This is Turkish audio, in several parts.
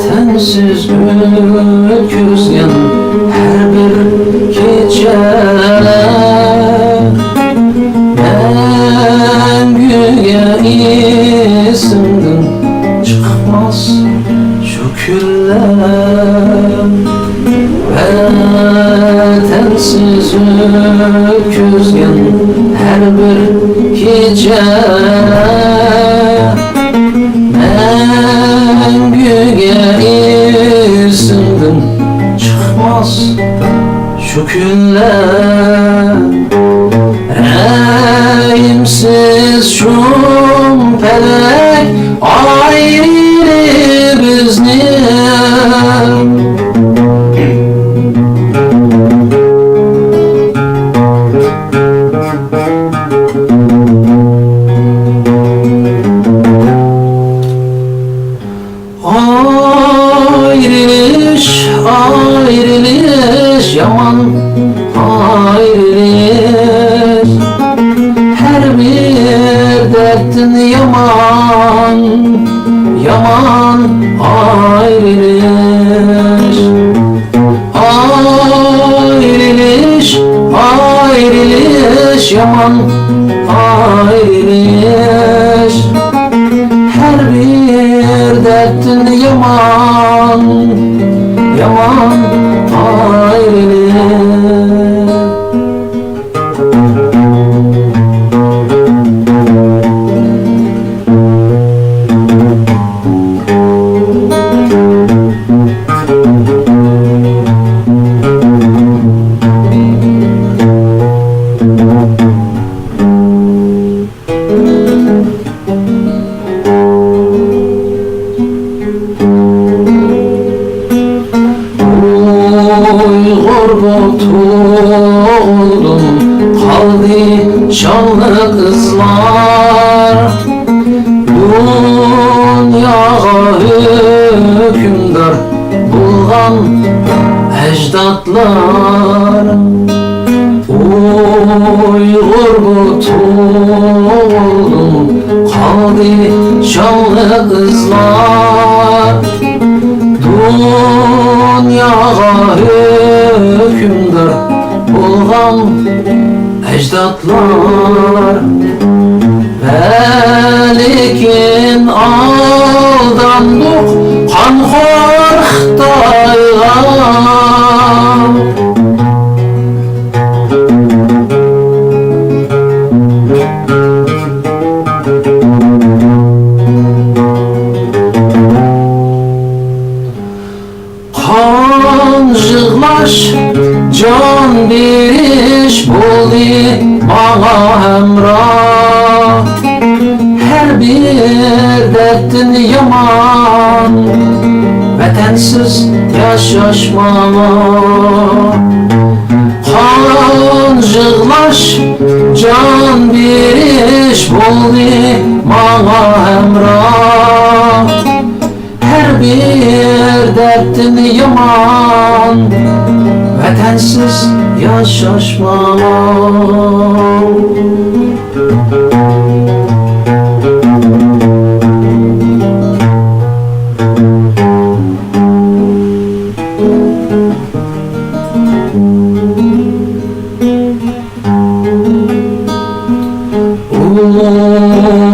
Tensiz öküzgen her bir gece Mengüye isimden çıkmaz şu küller Tensiz öküzgen her bir gece isimden çıkmaz şu günler Reyimsiz şümpelek ayrı bizden Ayrılış yaman ayrılış her bir dertin yaman yaman ayrılış ayrılış ayrılış yaman ayrılış her bir dertin yaman yaman ayrılış Tutuldum kaldı şanlı kızlar Dünyaya hükümdar bulgan ecdatlar Uygur tutuldum kaldı şanlı kızlar Dünyaya hükümdar bulgan ecdatlar Velikin aldandık kanxor Xitayga Jığlaş can beriş boldi bana hemrah Her bir dertin yaman Vatansiz yaşaşmama Kan jığlaş can beriş boldi bana hemrah Her bir dertin yaman Vatansiz yaşaşmam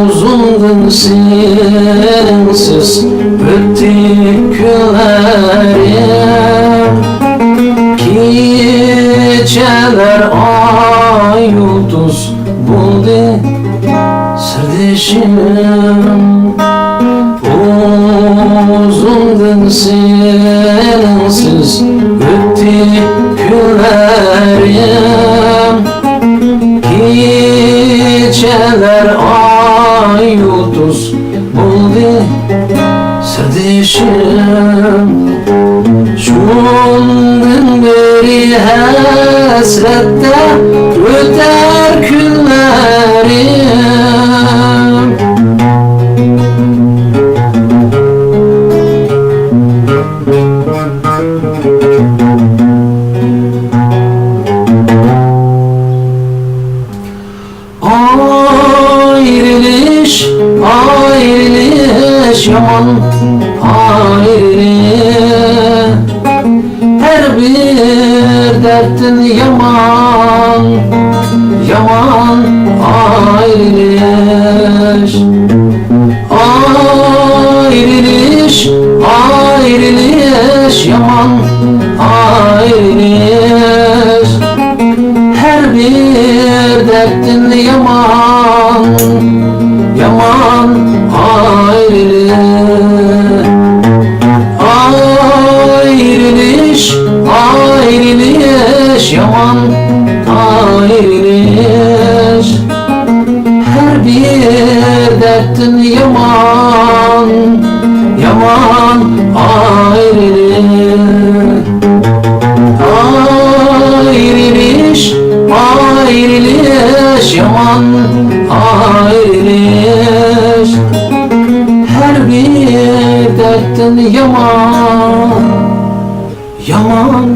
Uzundun sensiz öttü günlerim Geceler ay yıldız buldu sırdeşim Uzundun sensiz öttü günlerim Geceler Serdişim şundan beri hasrette öter günlerim. Ayrılış, ayrılış yaman, ayrılış. Her bir dertin yaman, yaman ayrılış. Ayrılış, ayrılış yaman, ayrılış. Her bir dertin yaman, yaman ayrılış. Ayrılış, ayrılış yaman, ayrılış. Her bir dertin yaman, yaman ayrılış. Ayrılış, ayrılış yaman, ayrılış. Her bir dertten yaman, yaman